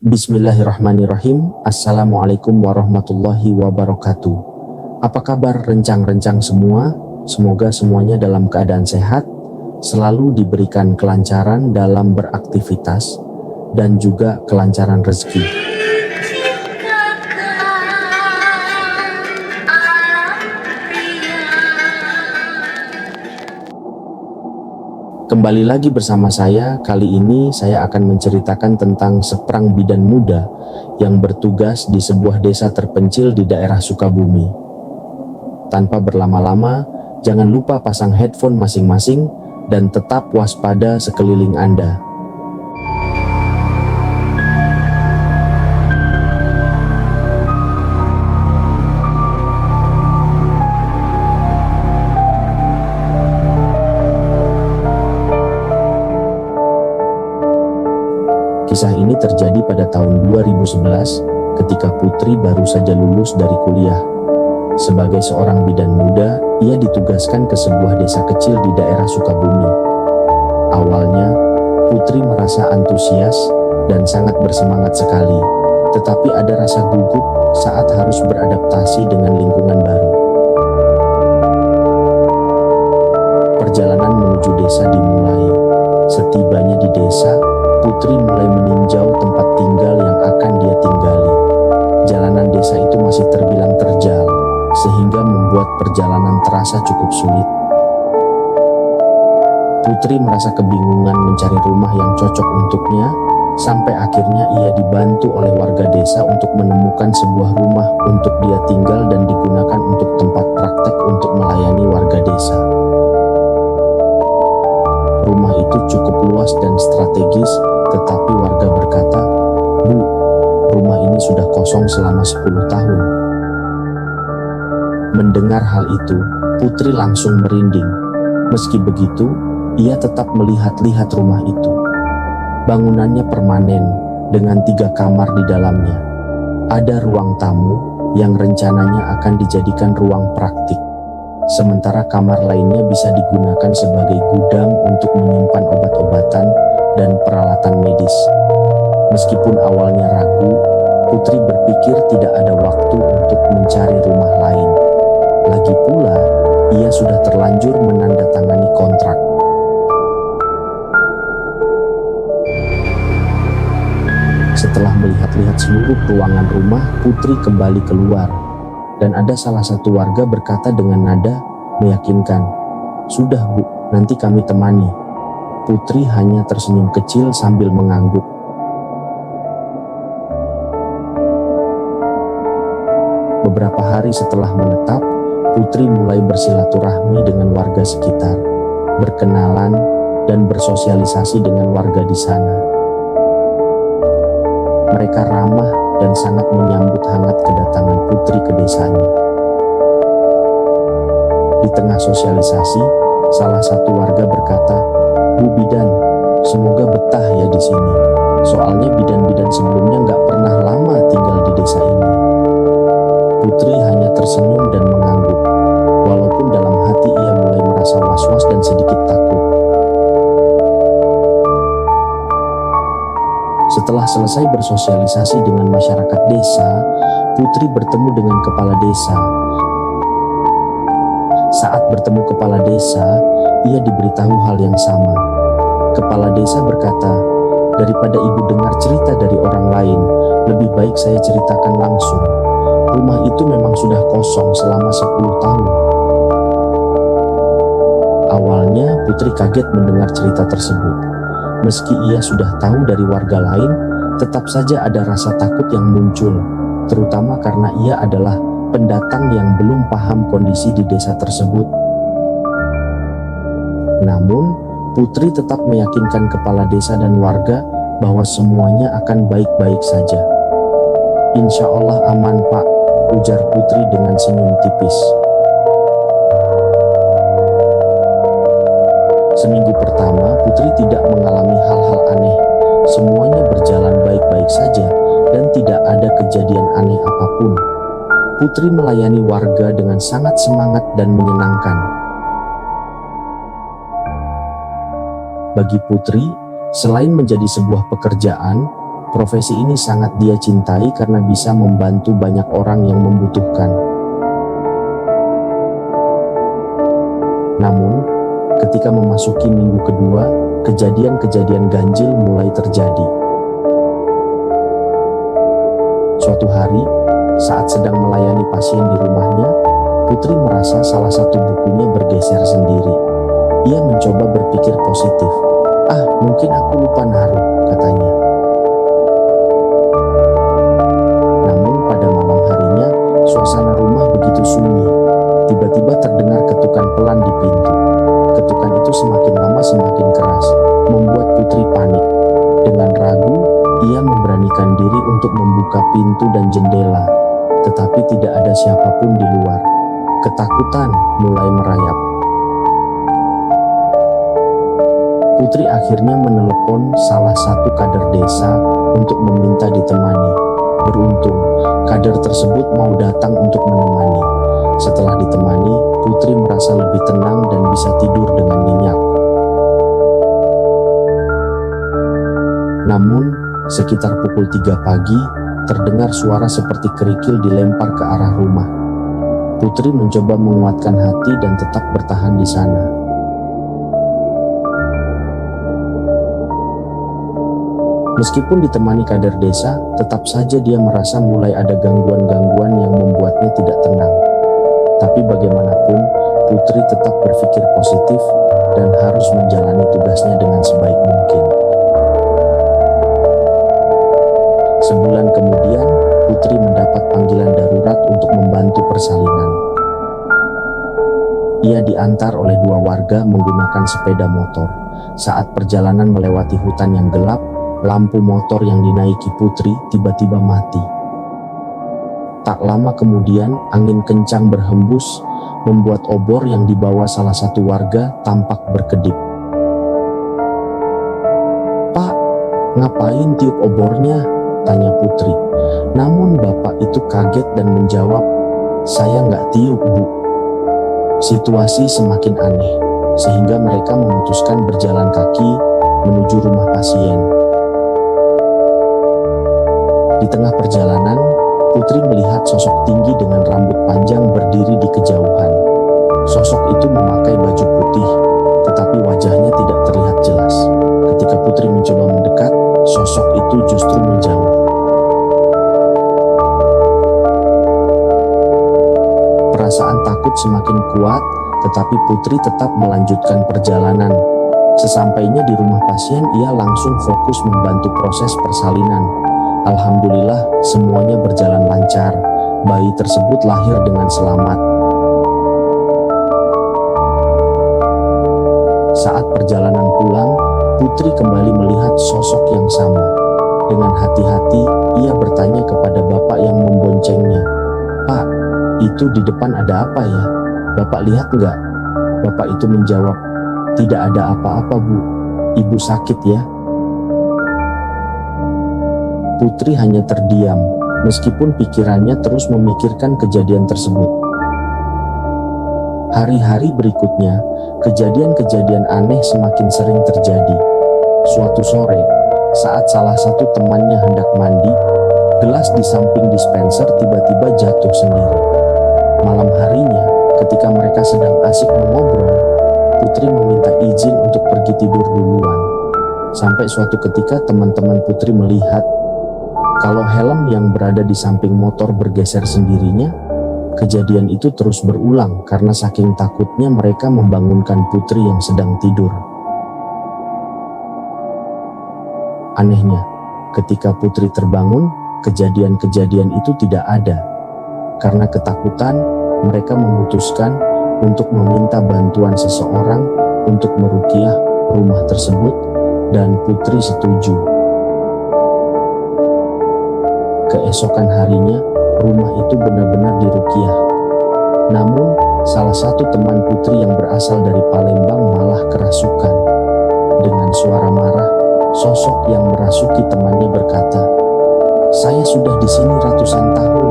Bismillahirrahmanirrahim. Assalamualaikum warahmatullahi wabarakatuh. Apa kabar rencang-rencang semua? Semoga semuanya dalam keadaan sehat, selalu diberikan kelancaran dalam beraktivitas, dan juga kelancaran rezeki. Kembali lagi bersama saya. Kali ini saya akan menceritakan tentang seorang bidan muda yang bertugas di sebuah desa terpencil di daerah Sukabumi. Tanpa berlama-lama, jangan lupa pasang headphone masing-masing dan tetap waspada sekeliling Anda. Kisah ini terjadi pada tahun 2011 ketika Putri baru saja lulus dari kuliah. Sebagai seorang bidan muda, ia ditugaskan ke sebuah desa kecil di daerah Sukabumi. Awalnya, Putri merasa antusias dan sangat bersemangat sekali, tetapi ada rasa gugup saat harus beradaptasi dengan lingkungan baru. Perjalanan menuju desa dimulai. Setibanya di desa, Putri mulai meninjau tempat tinggal yang akan dia tinggali. Jalanan desa itu masih terbilang terjal, sehingga membuat perjalanan terasa cukup sulit. Putri merasa kebingungan mencari rumah yang cocok untuknya, sampai akhirnya ia dibantu oleh warga desa untuk menemukan sebuah rumah untuk dia tinggal dan digunakan untuk tempat praktek untuk melayani warga desa. Rumah itu cukup luas dan strategis, tetapi warga berkata, "Bu, rumah ini sudah kosong selama 10 tahun. Mendengar hal itu, Putri langsung merinding. Meski begitu, ia tetap melihat-lihat rumah itu. Bangunannya permanen, dengan 3 kamar di dalamnya. Ada ruang tamu yang rencananya akan dijadikan ruang praktik. Sementara kamar lainnya bisa digunakan sebagai gudang untuk menyimpan obat-obatan dan peralatan medis. Meskipun awalnya ragu, Putri berpikir tidak ada waktu untuk mencari rumah lain. Lagi pula, ia sudah terlanjur menandatangani kontrak. Setelah melihat-lihat seluruh ruangan rumah, Putri kembali keluar. Dan ada salah satu warga berkata dengan nada meyakinkan, "Sudah Bu, nanti kami temani." Putri hanya tersenyum kecil sambil mengangguk. Beberapa hari setelah menetap, Putri mulai bersilaturahmi dengan warga sekitar, berkenalan dan bersosialisasi dengan warga di sana. Mereka ramah dan sangat menyambut hangat kedatangan Putri ke desanya. Di tengah sosialisasi, salah satu warga berkata, "Bu Bidan, semoga betah ya di sini. Soalnya bidan-bidan sebelumnya nggak pernah lama tinggal di desa ini." Putri hanya tersenyum dan mengangguk, walaupun dalam hati ia mulai merasa was-was dan sedikit takut. Setelah selesai bersosialisasi dengan masyarakat desa, Putri bertemu dengan kepala desa. Saat bertemu kepala desa, ia diberitahu hal yang sama. Kepala desa berkata, "Daripada ibu dengar cerita dari orang lain, lebih baik saya ceritakan langsung. Rumah itu memang sudah kosong selama 10 tahun. Awalnya Putri kaget mendengar cerita tersebut. Meski ia sudah tahu dari warga lain, tetap saja ada rasa takut yang muncul, terutama karena ia adalah pendatang yang belum paham kondisi di desa tersebut. Namun, Putri tetap meyakinkan kepala desa dan warga bahwa semuanya akan baik-baik saja. "Insya Allah aman Pak," ujar Putri dengan senyum tipis. Seminggu pertama, Putri tidak mengalami hal-hal aneh. Semuanya berjalan baik-baik saja dan tidak ada kejadian aneh apapun. Putri melayani warga dengan sangat semangat dan menyenangkan. Bagi Putri, selain menjadi sebuah pekerjaan, Profesi ini sangat dia cintai karena bisa membantu banyak orang yang membutuhkan. Namun, ketika memasuki minggu kedua, kejadian-kejadian ganjil mulai terjadi. Suatu hari, saat sedang melayani pasien di rumahnya, Putri merasa salah satu bukunya bergeser sendiri. Ia mencoba berpikir positif. Mungkin aku lupa naruh, katanya. Namun pada malam harinya, suasana rumah begitu sunyi. Tiba-tiba terdengar ketukan pelan di pintu. Ketukan itu semakin lama semakin keras, membuat Putri panik. Dengan ragu, ia memberanikan diri untuk membuka pintu dan jendela, tetapi tidak ada siapapun di luar. Ketakutan mulai merayap. Putri akhirnya menelepon salah satu kader desa untuk meminta ditemani. Beruntung, kader tersebut mau datang untuk menemani. Setelah ditemani, Putri merasa lebih tenang dan bisa tidur dengan nyenyak. Namun, sekitar pukul 3 pagi, terdengar suara seperti kerikil dilempar ke arah rumah. Putri mencoba menguatkan hati dan tetap bertahan di sana. Meskipun ditemani kader desa, tetap saja dia merasa mulai ada gangguan-gangguan yang membuatnya tidak tenang. Tapi bagaimanapun, Putri tetap berpikir positif dan harus menjalani tugasnya dengan sebaik mungkin. Sebulan kemudian, Putri mendapat panggilan darurat untuk membantu persalinan. Ia diantar oleh 2 warga menggunakan sepeda motor. Saat perjalanan melewati hutan yang gelap, lampu motor yang dinaiki Putri tiba-tiba mati. Tak lama kemudian, angin kencang berhembus, membuat obor yang dibawa salah satu warga tampak berkedip. "Pak, ngapain tiup obornya?" tanya Putri. Namun bapak itu kaget dan menjawab, "Saya nggak tiup, Bu." Situasi semakin aneh, sehingga mereka memutuskan berjalan kaki menuju rumah pasien. Di tengah perjalanan, Putri melihat sosok tinggi dengan rambut panjang berdiri di kejauhan. Sosok itu memakai baju putih, tetapi wajahnya tidak terlihat jelas. Ketika Putri mencoba mendekat, sosok itu justru menjauh. Perasaan takut semakin kuat, tetapi Putri tetap melanjutkan perjalanan. Sesampainya di rumah pasien, ia langsung fokus membantu proses persalinan. Alhamdulillah, semuanya berjalan lancar. Bayi tersebut lahir dengan selamat. Saat perjalanan pulang, Putri kembali melihat sosok yang sama. Dengan hati-hati, ia bertanya kepada bapak yang memboncengnya, "Pak, itu di depan ada apa ya? Bapak lihat nggak?" Bapak itu menjawab, "Tidak ada apa-apa, Bu. Ibu sakit ya." Putri hanya terdiam, meskipun pikirannya terus memikirkan kejadian tersebut. Hari-hari berikutnya, kejadian-kejadian aneh semakin sering terjadi. Suatu sore, saat salah satu temannya hendak mandi, gelas di samping dispenser tiba-tiba jatuh sendiri. Malam harinya, ketika mereka sedang asik mengobrol, Putri meminta izin untuk pergi tidur duluan. Sampai suatu ketika teman-teman Putri melihat kalau helm yang berada di samping motor bergeser sendirinya. Kejadian itu terus berulang karena saking takutnya mereka membangunkan Putri yang sedang tidur. Anehnya, ketika Putri terbangun, kejadian-kejadian itu tidak ada. Karena ketakutan, mereka memutuskan untuk meminta bantuan seseorang untuk meruqyah rumah tersebut, dan Putri setuju. Keesokan harinya, rumah itu benar-benar diruqyah. Namun, salah satu teman Putri yang berasal dari Palembang malah kerasukan. Dengan suara marah, sosok yang merasuki temannya berkata, "Saya sudah di sini ratusan tahun.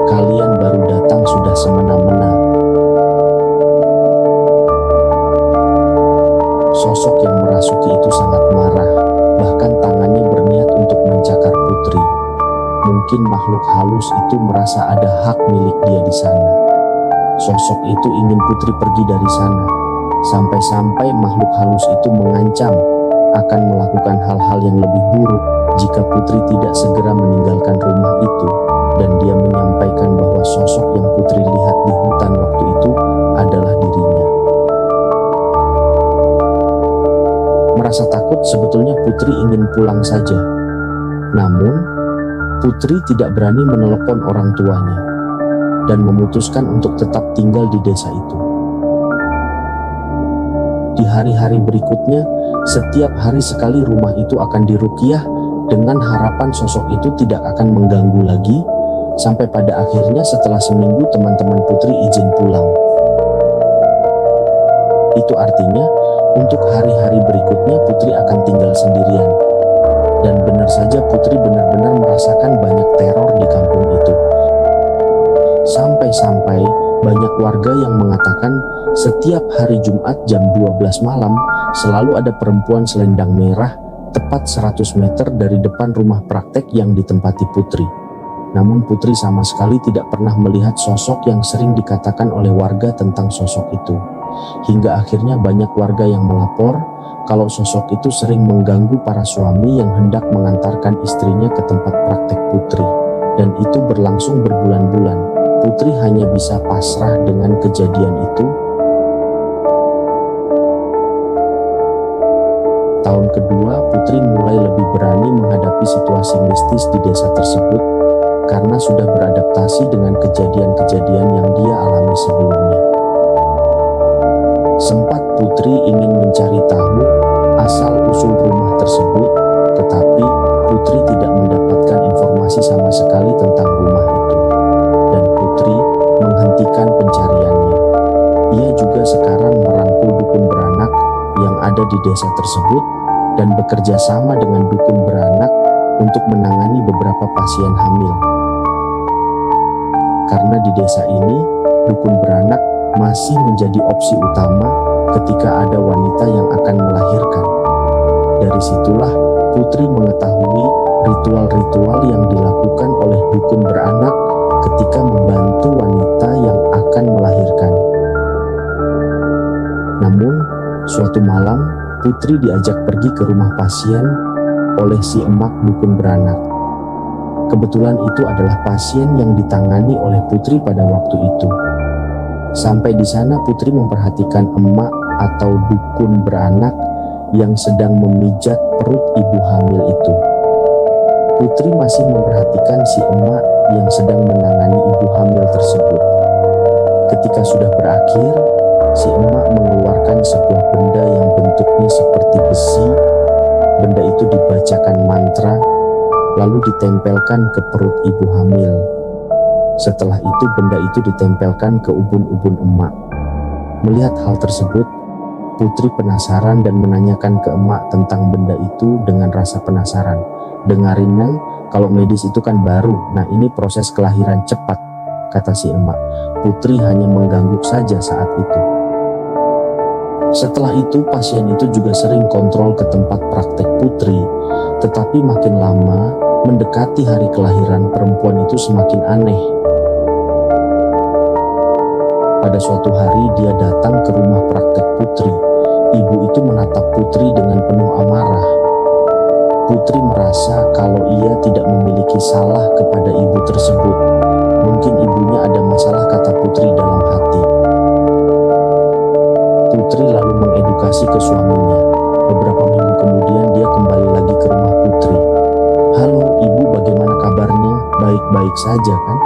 Kalian baru datang sudah semena-mena." Sosok yang merasuki itu sangat marah, bahkan tangannya berniat untuk mencakar mungkin makhluk halus itu merasa ada hak milik dia di sana. Sosok itu ingin Putri pergi dari sana, sampai-sampai makhluk halus itu mengancam akan melakukan hal-hal yang lebih buruk jika Putri tidak segera meninggalkan rumah itu, dan dia menyampaikan bahwa sosok yang Putri lihat di hutan waktu itu adalah dirinya. Merasa takut, sebetulnya Putri ingin pulang saja. Namun, Putri tidak berani menelepon orang tuanya dan memutuskan untuk tetap tinggal di desa itu. Di hari-hari berikutnya, setiap hari sekali rumah itu akan diruqyah dengan harapan sosok itu tidak akan mengganggu lagi, sampai pada akhirnya setelah seminggu teman-teman Putri izin pulang. Itu artinya untuk hari-hari berikutnya Putri akan tinggal sendirian. Dan benar saja Putri benar-benar merasakan banyak teror di kampung itu. Sampai-sampai banyak warga yang mengatakan setiap hari Jumat jam 12 malam selalu ada perempuan selendang merah tepat 100 meter dari depan rumah praktek yang ditempati Putri. Namun Putri sama sekali tidak pernah melihat sosok yang sering dikatakan oleh warga tentang sosok itu. Hingga akhirnya banyak warga yang melapor kalau sosok itu sering mengganggu para suami yang hendak mengantarkan istrinya ke tempat praktek Putri. Dan itu berlangsung berbulan-bulan. Putri hanya bisa pasrah dengan kejadian itu. Tahun kedua, Putri mulai lebih berani menghadapi situasi mistis di desa tersebut karena sudah beradaptasi dengan kejadian-kejadian yang dia alami sebelumnya. Sempat Putri ingin mencari tahu asal-usul rumah tersebut, tetapi Putri tidak mendapatkan informasi sama sekali tentang rumah itu. Dan Putri menghentikan pencariannya. Ia juga sekarang merangkul dukun beranak yang ada di desa tersebut dan bekerja sama dengan dukun beranak untuk menangani beberapa pasien hamil. Karena di desa ini, dukun beranak masih menjadi opsi utama ketika ada wanita yang akan melahirkan. Dari situlah Putri mengetahui ritual-ritual yang dilakukan oleh dukun beranak ketika membantu wanita yang akan melahirkan. Namun, suatu malam Putri diajak pergi ke rumah pasien oleh si emak dukun beranak. Kebetulan itu adalah pasien yang ditangani oleh Putri pada waktu itu. Sampai di sana Putri memperhatikan emak atau dukun beranak yang sedang memijat perut ibu hamil itu. Putri masih memperhatikan si emak yang sedang menangani ibu hamil tersebut. Ketika sudah berakhir, si emak mengeluarkan sebuah benda yang bentuknya seperti besi. Benda itu dibacakan mantra, lalu ditempelkan ke perut ibu hamil. Setelah itu benda itu ditempelkan ke ubun-ubun emak. Melihat hal tersebut, Putri penasaran dan menanyakan ke emak tentang benda itu dengan rasa penasaran. Dengarin Neng, kalau medis itu kan baru, nah ini proses kelahiran cepat, kata si emak. Putri hanya mengangguk saja saat itu. Setelah itu pasien itu juga sering kontrol ke tempat praktek Putri, tetapi makin lama mendekati hari kelahiran perempuan itu semakin aneh. Pada suatu hari dia datang ke rumah praktek Putri. Ibu itu menatap Putri dengan penuh amarah. Putri merasa kalau ia tidak memiliki salah kepada ibu tersebut. Mungkin ibunya ada masalah, kata Putri dalam hati. Putri lalu mengedukasi ke suaminya. Beberapa minggu kemudian dia kembali lagi ke rumah Putri. Halo ibu, bagaimana kabarnya? Baik-baik saja kan?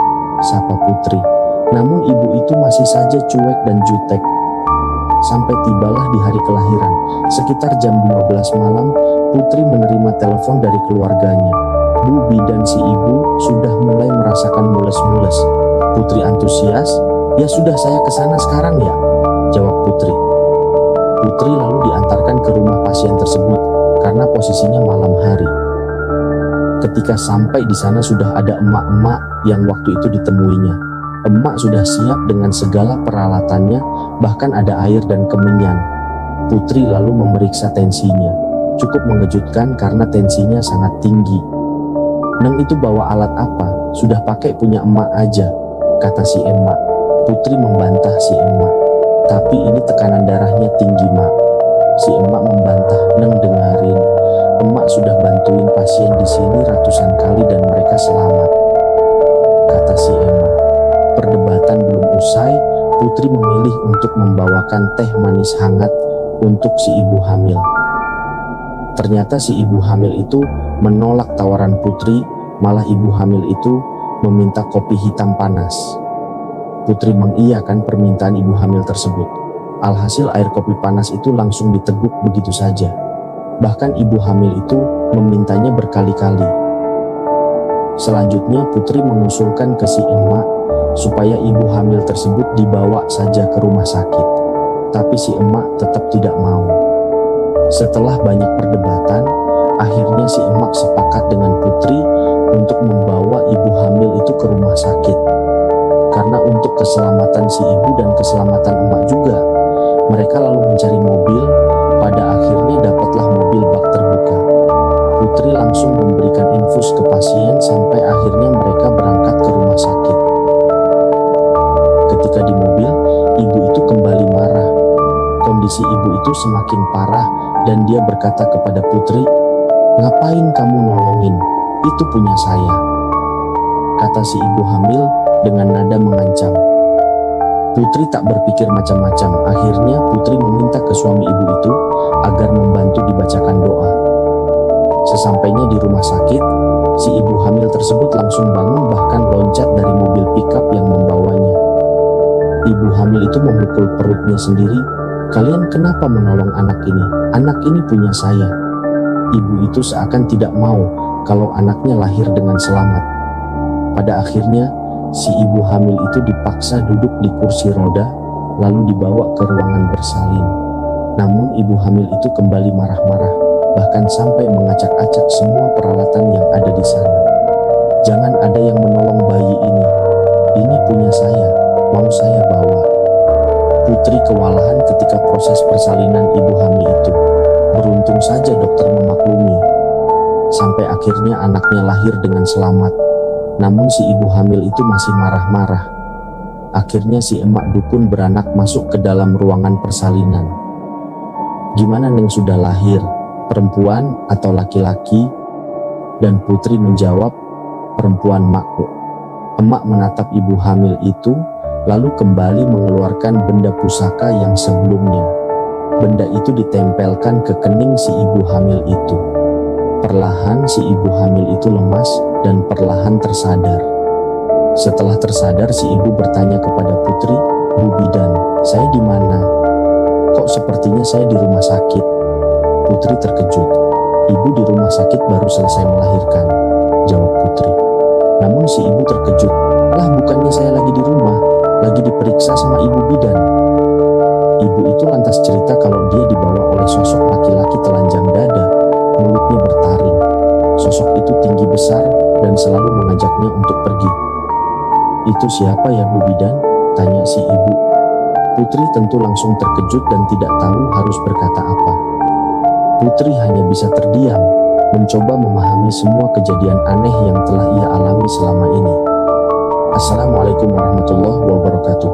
Sapa Putri. Namun ibu itu masih saja cuek dan jutek. Sampai tibalah di hari kelahiran. Sekitar jam 12 malam, Putri menerima telepon dari keluarganya. Bu, bidan si ibu sudah mulai merasakan mules-mules. Putri antusias. Ya sudah, saya ke sana sekarang ya, jawab Putri. Putri lalu diantarkan ke rumah pasien tersebut karena posisinya malam hari. Ketika sampai di sana sudah ada emak-emak yang waktu itu ditemuinya. Emak sudah siap dengan segala peralatannya, bahkan ada air dan kemenyan. Putri lalu memeriksa tensinya. Cukup mengejutkan karena tensinya sangat tinggi. "Neng itu bawa alat apa? Sudah pakai punya emak aja," kata si emak. Putri membantah si emak, "Tapi ini tekanan darahnya tinggi, Mak." Si emak membantah, "Neng dengerin, emak sudah bantuin pasien di sini ratusan kali dan mereka selamat," kata si emak. Perdebatan belum usai, Putri memilih untuk membawakan teh manis hangat untuk si ibu hamil. Ternyata si ibu hamil itu menolak tawaran Putri, malah ibu hamil itu meminta kopi hitam panas. Putri mengiyakan permintaan ibu hamil tersebut. Alhasil air kopi panas itu langsung diteguk begitu saja. Bahkan ibu hamil itu memintanya berkali-kali. Selanjutnya Putri mengusulkan ke si emak supaya ibu hamil tersebut dibawa saja ke rumah sakit. Tapi si emak tetap tidak mau. Setelah banyak perdebatan, akhirnya si emak sepakat dengan Putri untuk membawa ibu hamil itu ke rumah sakit. Karena untuk keselamatan si ibu dan keselamatan emak juga, mereka lalu mencari mobil. Pada akhirnya dapatlah mobil bak terbuka. Putri langsung memberikan infus ke pasien sampai akhirnya mereka berangkat ke rumah sakit. Ketika di mobil, ibu itu kembali marah. Kondisi ibu itu semakin parah dan dia berkata kepada Putri, "Ngapain kamu nolongin? Itu punya saya," kata si ibu hamil dengan nada mengancam. Putri tak berpikir macam-macam. Akhirnya Putri meminta ke suami ibu itu agar membantu dibacakan doa. Sesampainya di rumah sakit, si ibu hamil tersebut langsung bangun bahkan loncat dari mobil pickup yang membawanya. Ibu hamil itu memukul perutnya sendiri. "Kalian kenapa menolong anak ini? Anak ini punya saya." Ibu itu seakan tidak mau kalau anaknya lahir dengan selamat. Pada akhirnya, si ibu hamil itu dipaksa duduk di kursi roda, lalu dibawa ke ruangan bersalin. Namun ibu hamil itu kembali marah-marah, bahkan sampai mengacak-acak semua peralatan yang ada di sana. "Jangan ada yang menolong bayi ini. Ini punya saya, mau saya bawa." Putri kewalahan ketika proses persalinan ibu hamil itu. Beruntung saja dokter memaklumi. Sampai akhirnya anaknya lahir dengan selamat. Namun si ibu hamil itu masih marah-marah. Akhirnya si emak dukun beranak masuk ke dalam ruangan persalinan. "Gimana Neng sudah lahir? Perempuan atau laki-laki?" Dan Putri menjawab, "Perempuan Makku." Emak menatap ibu hamil itu, lalu kembali mengeluarkan benda pusaka yang sebelumnya. Benda itu ditempelkan ke kening si ibu hamil itu. Perlahan si ibu hamil itu lemas dan perlahan tersadar. Setelah tersadar, si ibu bertanya kepada Putri, "Bu bidan, saya di mana? Kok sepertinya saya di rumah sakit?" Putri terkejut. "Ibu di rumah sakit baru selesai melahirkan," jawab Putri. Namun si ibu terkejut. "Lah bukannya saya lagi di rumah, lagi diperiksa sama ibu bidan." Ibu itu lantas cerita kalau dia dibawa oleh sosok laki-laki telanjang dada, mulutnya bertaring. Sosok itu tinggi besar dan selalu mengajaknya untuk pergi. "Itu siapa ya Bu bidan?" tanya si ibu. Putri tentu langsung terkejut dan tidak tahu harus berkata apa. Putri hanya bisa terdiam, mencoba memahami semua kejadian aneh yang telah ia alami selama ini. Assalamualaikum warahmatullahi wabarakatuh.